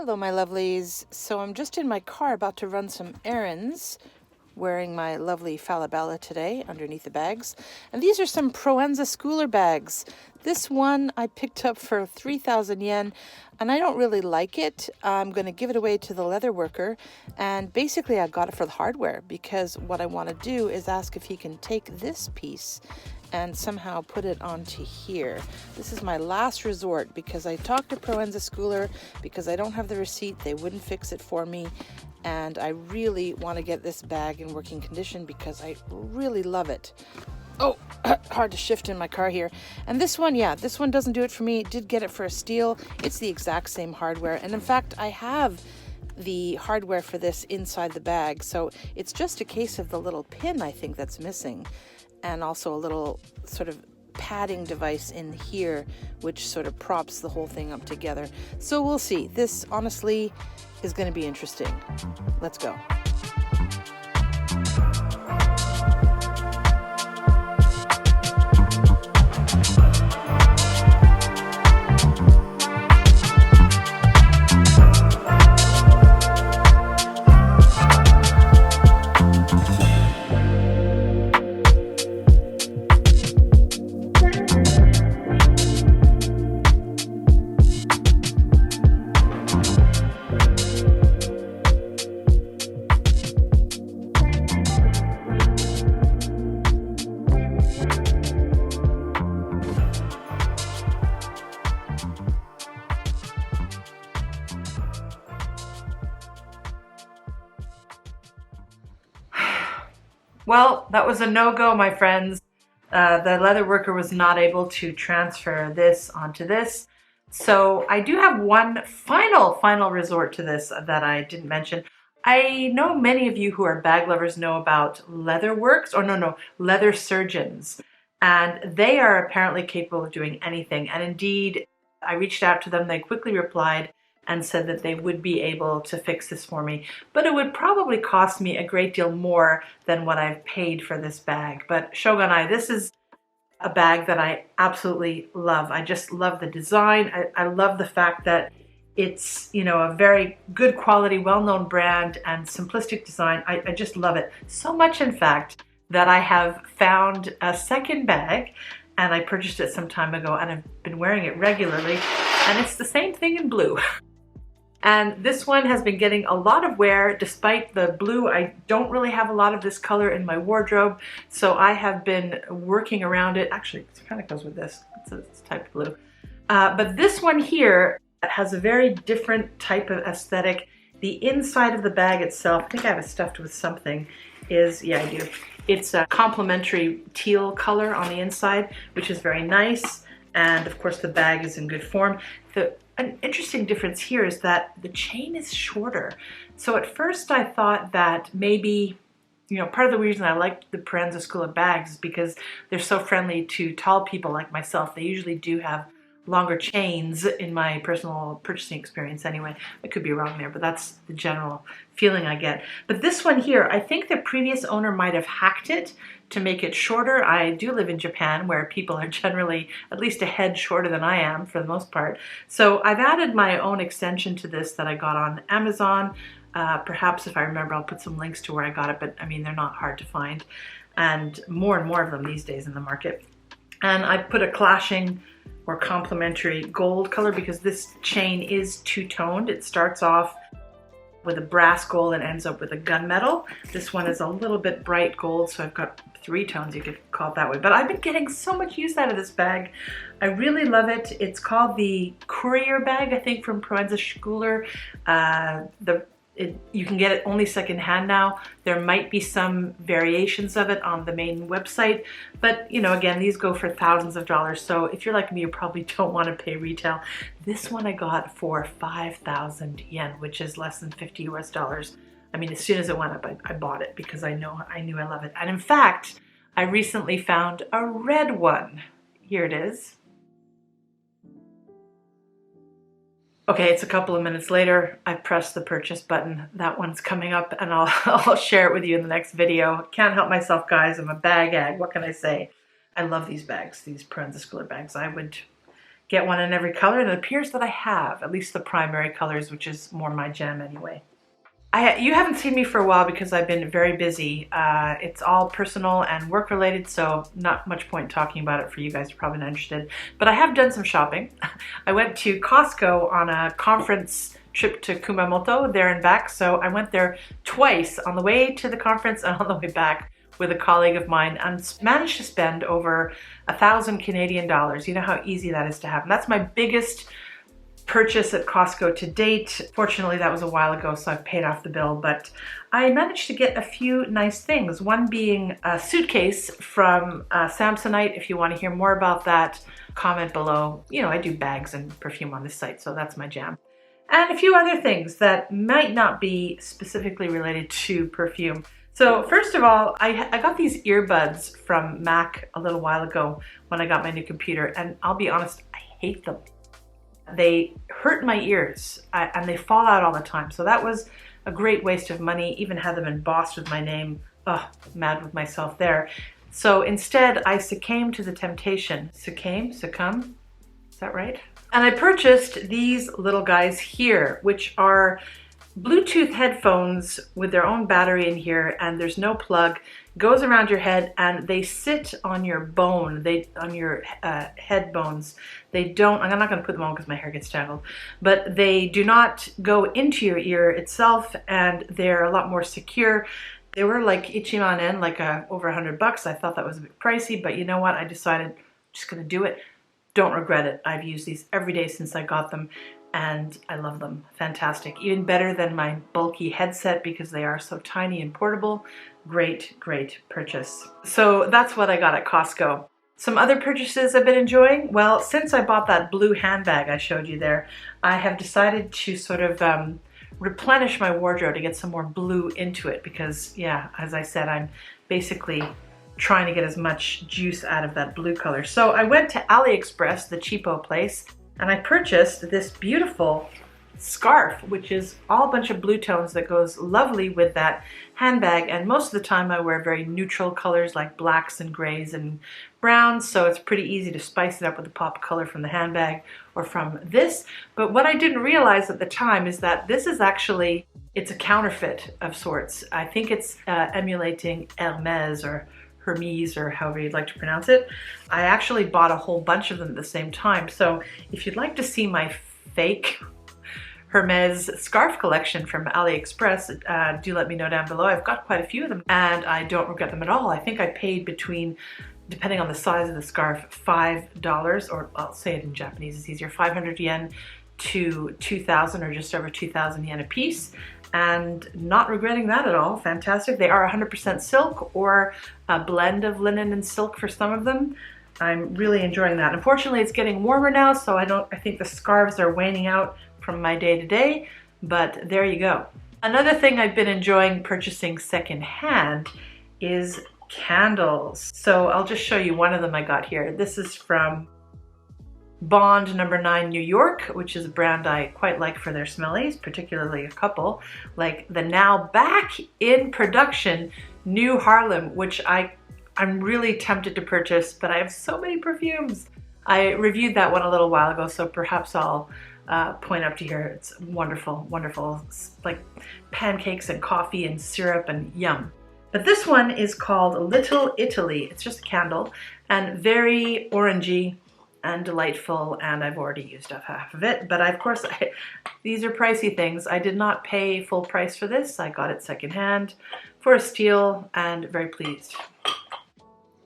Hello, my lovelies. So I'm just in my car about to run some errands, wearing my lovely Falabella today underneath the bags. And these are some Proenza Schouler bags. This one I picked up for 3,000 yen, and I don't really like it. I'm going to give it away to the leather worker, and basically I got it for the hardware because what I want to do is ask if he can take this piece and somehow put it onto here. This is my last resort because I talked to Proenza Schouler because I don't have the receipt. They wouldn't fix it for me, and I really want to get this bag in working condition because I really love it. Oh, hard to shift in my car here. And this one, yeah, this one doesn't do it for me. Did get it for a steal. It's the exact same hardware, and in fact I have the hardware for this inside the bag, so it's just a case of the little pin I think that's missing, and also a little sort of padding device in here which sort of props the whole thing up together. So we'll see. This honestly is going to be interesting. Let's go. Well, that was a no-go, my friends. The leather worker was not able to transfer this onto this. So I do have one final resort to this that I didn't mention. I know many of you who are bag lovers know about leather works, or leather surgeons. And they are apparently capable of doing anything. And indeed, I reached out to them. They quickly replied and said that they would be able to fix this for me. But it would probably cost me a great deal more than what I've paid for this bag. But Shogunai, this is a bag that I absolutely love. I just love the design. I love the fact that it's, you know, a very good quality, well-known brand and simplistic design. I just love it. So much, in fact, that I have found a second bag, and I purchased it some time ago, and I've been wearing it regularly, and it's the same thing in blue. And this one has been getting a lot of wear. Despite the blue, I don't really have a lot of this color in my wardrobe, so I have been working around it. Actually, it kind of goes with this. It's type blue. But this one here has a very different type of aesthetic. The inside of the bag itself, I think I have it stuffed with something, is, yeah, I do. It's a complementary teal color on the inside, which is very nice. And of course, the bag is in good form. An interesting difference here is that the chain is shorter. So at first I thought that maybe, you know, part of the reason I like the Proenza Schouler bags is because they're so friendly to tall people like myself. They usually do have longer chains in my personal purchasing experience anyway. I could be wrong there, but that's the general feeling I get. But this one here, I think the previous owner might have hacked it to make it shorter. I do live in Japan where people are generally at least a head shorter than I am for the most part. So I've added my own extension to this that I got on Amazon. Perhaps if I remember, I'll put some links to where I got it, but I mean, they're not hard to find. And more of them these days in the market. And I put a clashing or complementary gold color because this chain is two-toned. It starts off with a brass gold and ends up with a gunmetal. This one is a little bit bright gold, so I've got three tones, you could call it that way. But I've been getting so much use out of this bag. I really love it. It's called the Courier bag, I think, from Proenza Schouler. You can get it only secondhand now. There might be some variations of it on the main website, but you know, again, these go for thousands of dollars. So if you're like me, you probably don't want to pay retail. This one I got for 5,000 yen, which is less than 50 US dollars. I mean, as soon as it went up, I bought it because I knew I love it. And in fact, I recently found a red one. Here it is. Okay, it's a couple of minutes later. I pressed the purchase button. That one's coming up, and I'll share it with you in the next video. Can't help myself, guys. I'm a bag egg. What can I say? I love these bags, these Proenza Schouler bags. I would get one in every color, and it appears that I have, at least the primary colors, which is more my jam anyway. You haven't seen me for a while because I've been very busy. It's all personal and work related, so not much point talking about it for you guys. You're probably not interested. But I have done some shopping. I went to Costco on a conference trip to Kumamoto, there and back. So I went there twice, on the way to the conference and on the way back, with a colleague of mine, and managed to spend over 1,000 Canadian dollars. You know how easy that is to have. And that's my biggest purchase at Costco to date. Fortunately, that was a while ago, so I've paid off the bill, but I managed to get a few nice things. One being a suitcase from Samsonite. If you want to hear more about that, comment below. You know, I do bags and perfume on this site, so that's my jam. And a few other things that might not be specifically related to perfume. So first of all, I got these earbuds from Mac a little while ago when I got my new computer, and I'll be honest, I hate them. They hurt my ears and they fall out all the time. So that was a great waste of money. Even had them embossed with my name. Oh, mad with myself there. So instead, I succumbed to the temptation. Succumb? Is that right? And I purchased these little guys here, which are Bluetooth headphones with their own battery in here, and there's no plug. Goes around your head, and they sit on your bone, on your head bones. They don't, I'm not going to put them on because my hair gets tangled, but they do not go into your ear itself, and they're a lot more secure. They were like ichimanen, like over $100. I thought that was a bit pricey, but you know what? I decided I'm just going to do it. Don't regret it. I've used these every day since I got them, and I love them. Fantastic. Even better than my bulky headset because they are so tiny and portable. Great, great purchase. So that's what I got at Costco. Some other purchases I've been enjoying. Well, since I bought that blue handbag I showed you there, I have decided to sort of replenish my wardrobe to get some more blue into it because, yeah, as I said, I'm basically trying to get as much juice out of that blue color. So I went to AliExpress, the cheapo place, and I purchased this beautiful scarf, which is all a bunch of blue tones that goes lovely with that handbag. And most of the time I wear very neutral colors like blacks and grays and browns, so it's pretty easy to spice it up with a pop of color from the handbag or from this. But what I didn't realize at the time is that this is actually, it's a counterfeit of sorts. I think it's emulating Hermes or Hermes or however you'd like to pronounce it. I actually bought a whole bunch of them at the same time. So if you'd like to see my fake Hermes scarf collection from AliExpress, do let me know down below. I've got quite a few of them and I don't regret them at all. I think I paid between, depending on the size of the scarf, $5, or I'll say it in Japanese, it's easier, 500 yen to 2,000 or just over 2,000 yen a piece. And not regretting that at all. Fantastic. They are 100% silk or a blend of linen and silk for some of them. I'm really enjoying that. Unfortunately, it's getting warmer now, so I think the scarves are waning out from my day to day, but there you go. Another thing I've been enjoying purchasing secondhand is candles. So I'll just show you one of them I got here. This is from Bond No. 9 New York, which is a brand I quite like for their smellies, particularly a couple, like the now back in production New Harlem, which I'm really tempted to purchase, but I have so many perfumes. I reviewed that one a little while ago, so perhaps I'll point up to here. It's wonderful, wonderful, like pancakes and coffee and syrup and yum. But this one is called Little Italy. It's just a candle and very orangey and delightful, and I've already used up half of it. But of course, these are pricey things. I did not pay full price for this. I got it secondhand for a steal and very pleased.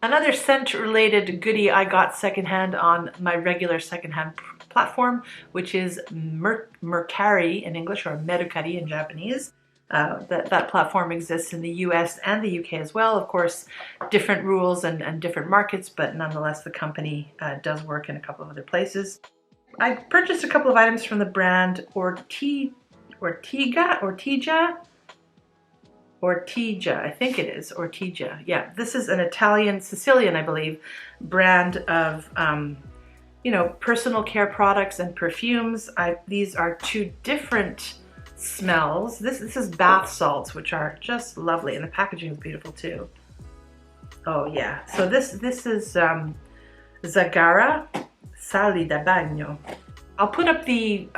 Another scent-related goodie I got secondhand on my regular secondhand platform, which is Mercari in English, or Mercari in Japanese. That platform exists in the US and the UK as well. Of course, different rules and different markets, but nonetheless, the company does work in a couple of other places. I purchased a couple of items from the brand Ortigia, I think it is, Ortigia. Yeah, this is an Italian, Sicilian, I believe, brand of, you know, personal care products and perfumes. These are two different smells. This is bath salts, which are just lovely, and the packaging is beautiful too. Oh yeah, so this is Zagara sali da bagno. I'll put up the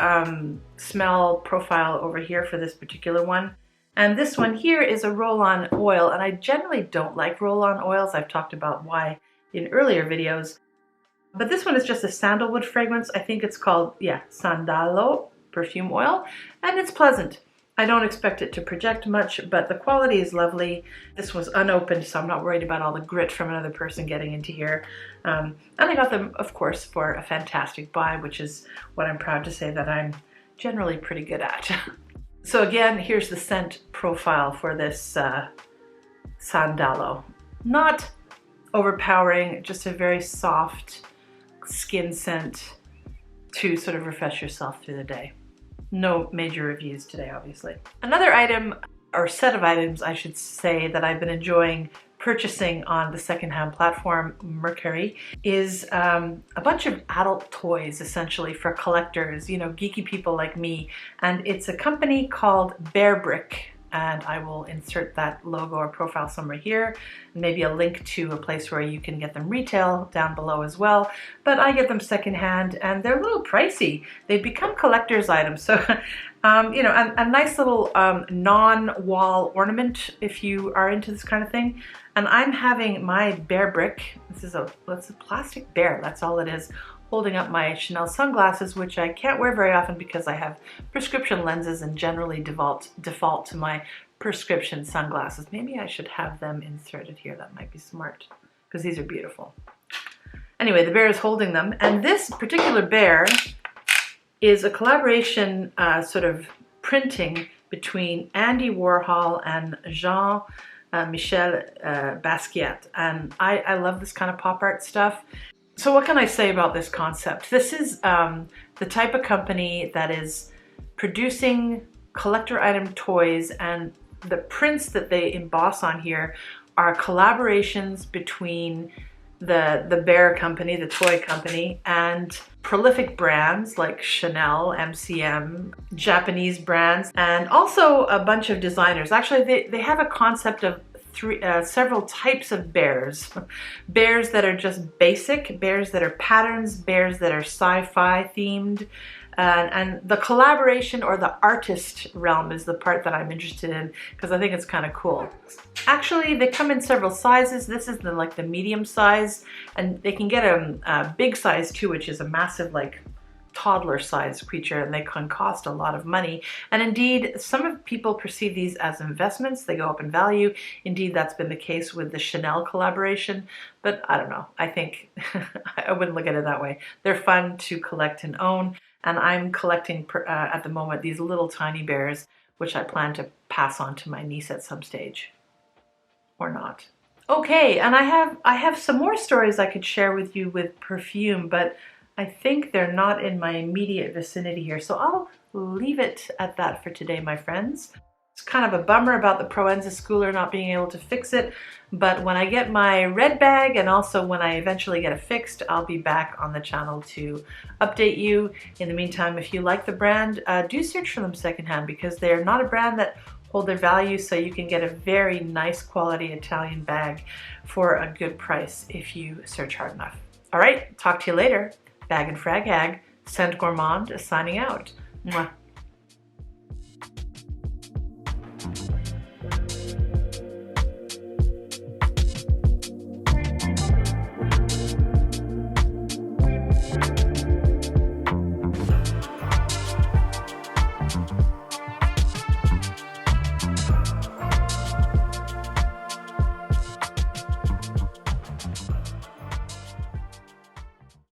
smell profile over here for this particular one. And this one here is a roll-on oil, and I generally don't like roll-on oils. I've talked about why in earlier videos. But this one is just a sandalwood fragrance. I think it's called, yeah, Sandalo perfume oil, and it's pleasant. I don't expect it to project much, but the quality is lovely. This was unopened, so I'm not worried about all the grit from another person getting into here. And I got them, of course, for a fantastic buy, which is what I'm proud to say that I'm generally pretty good at. So again, here's the scent profile for this Sandalo. Not overpowering, just a very soft skin scent to sort of refresh yourself through the day. No major reviews today, obviously. Another item, or set of items, I should say, that I've been enjoying purchasing on the secondhand platform Mercury is a bunch of adult toys, essentially, for collectors, you know, geeky people like me. And it's a company called Bearbricks, and I will insert that logo or profile somewhere here, and maybe a link to a place where you can get them retail down below as well. But I get them secondhand, and they're a little pricey. They've become collector's items, so you know, a nice little non-wall ornament if you are into this kind of thing. And I'm having my Bearbrick. That's a plastic bear. That's all it is. Holding up my Chanel sunglasses, which I can't wear very often because I have prescription lenses and generally default to my prescription sunglasses. Maybe I should have them inserted here. That might be smart because these are beautiful. Anyway, the bear is holding them, and this particular bear is a collaboration sort of printing between Andy Warhol and Jean-michel Basquiat, and I love this kind of pop art stuff. So what can I say about this concept? This is the type of company that is producing collector item toys, and the prints that they emboss on here are collaborations between the Bear company, the toy company, and prolific brands like Chanel, MCM, Japanese brands, and also a bunch of designers. Actually, they have a concept of several types of bears. Bears that are just basic, bears that are patterns, bears that are sci-fi themed, and the collaboration or the artist realm is the part that I'm interested in because I think it's kind of cool. Actually, they come in several sizes. This is like the medium size, and they can get a big size too, which is a massive, like, toddler-sized creature, and they can cost a lot of money. And indeed, some people perceive these as investments. They go up in value. Indeed, that's been the case with the Chanel collaboration, but I don't know. I think I wouldn't look at it that way. They're fun to collect and own, and I'm collecting at the moment these little tiny bears, which I plan to pass on to my niece at some stage, or not. Okay, and I have some more stories I could share with you with perfume, but I think they're not in my immediate vicinity here, so I'll leave it at that for today, my friends. It's kind of a bummer about the Proenza Schouler not being able to fix it, but when I get my red bag and also when I eventually get it fixed, I'll be back on the channel to update you. In the meantime, if you like the brand, do search for them secondhand because they're not a brand that hold their value, so you can get a very nice quality Italian bag for a good price if you search hard enough. All right, talk to you later. Bag and Frag Hag, Scent Gourmand, signing out. Mwah.